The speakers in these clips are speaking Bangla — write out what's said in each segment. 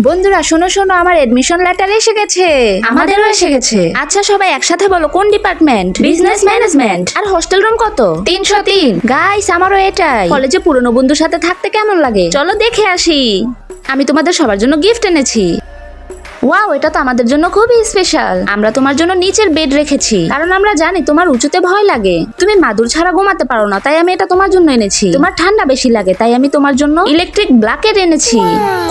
বন্ধুরা শোনো শোনো, আমার এডমিশন লেটার এসে গেছে। আমাদেরও এসে গেছে। আচ্ছা সবাই একসাথে বলো, কোন ডিপার্টমেন্ট? Business management. আর হোস্টেল রুম কত? 303। গাইস আমারও এটাই। কলেজে পুরনো বন্ধুর সাথে থাকতে কেমন লাগে চলো দেখে আসি। আমি তোমাদের সবার জন্য গিফট এনেছি। ওয়াও, এটা তো আমাদের জন্য খুবই স্পেশাল। আমরা তোমার জন্য নিচের বেড রেখেছি, কারণ আমরা জানি তোমার উঁচুতে ভয় লাগে। তুমি মাদুর ছাড়া ঘুমাতে পারো না, তাই আমি এটা তোমার জন্য এনেছি। তোমার ঠান্ডা বেশি লাগে, তাই আমি তোমার জন্য ইলেকট্রিক ব্ল্যাঙ্কেট এনেছি।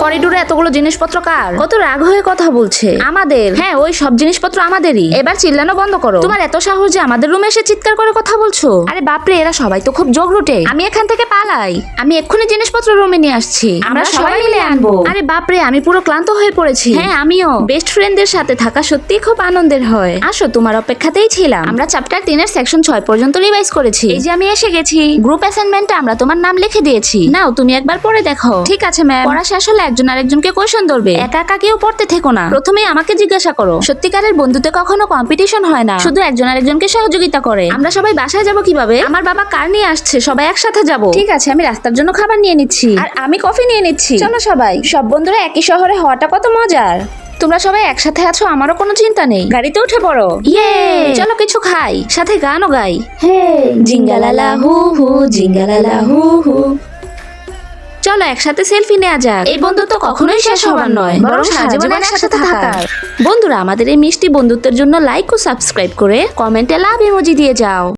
করিডোরে এতগুলো জিনিসপত্র কার? কত রাগ হয়ে কথা বলছে। আমাদের। হ্যাঁ, ওই সব জিনিসপত্র আমাদেরই। এবার চিল্লানো বন্ধ করো। তোমার এত সাহস যে আমাদের রুমে এসে চিৎকার করে কথা বলছো? আরে বাপরে, এরা সবাই তো খুব জগরুটে। আমি এখান থেকে পালাই। আমি এক্ষুনি জিনিসপত্র রুমে নিয়ে আসছি। আমরা সবাই মিলে আনবো। আরে বাপরে, আমি পুরো ক্লান্ত হয়ে পড়েছি। হ্যাঁ আমিও। বেস্ট ফ্রেন্ডদের সাথে থাকা সত্যি খুব আনন্দের হয়। আসো, তোমার অপেক্ষাতেই ছিলাম। আমরা চ্যাপ্টার 3 সেকশন 6 পর্যন্ত রিভাইজ করেছি। এই যে আমি এসে গেছি। গ্রুপ অ্যাসাইনমেন্টে আমরা তোমার নাম লিখে দিয়েছি। নাও তুমি একবার পড়ে দেখো। ঠিক আছে ম্যাম। পড়া শেষ হলে একজন আরেকজনকে কোশ্চেন ধরবে। একা একা কেউ পড়তে থেকো না। প্রথমেই আমাকে জিজ্ঞাসা করো। সত্যিকারের বন্ধুতে কখনো কম্পিটিশন হয় না, শুধু একজন আরেকজনকে সহযোগিতা করে। আমরা সবাই বাসায় যাব কিভাবে? আমার বাবা কার নিয়ে আসছে, সবাই একসাথে যাব। ঠিক আছে, আমি রাস্তার জন্য খাবার নিয়ে নিচ্ছি। আর আমি কফি নিয়ে নিচ্ছি। চলো সবাই। সব বন্ধুরা একই শহরে হওয়াটা কত মজার। তোমরা সবাই একসাথে আছো, আমারও কোনো চিন্তা নেই। গাড়িতে উঠে পড়ো। ইয়ে, চলো কিছু খাই, সাথে গানও গাই। হে জিঙ্গালালা হু হু, জিঙ্গালালা হু হু। চলো একসাথে সেলফি নেওয়া যাক। এই বন্ধুত্ব কখনোই শেষ হবার নয়, বরং সারা জীবন একসাথে থাকার। বন্ধুরা, আমাদের এই মিষ্টি বন্ধুত্বের জন্য লাইক ও সাবস্ক্রাইব করে কমেন্টে লাভ ইমোজি দিয়ে যাও।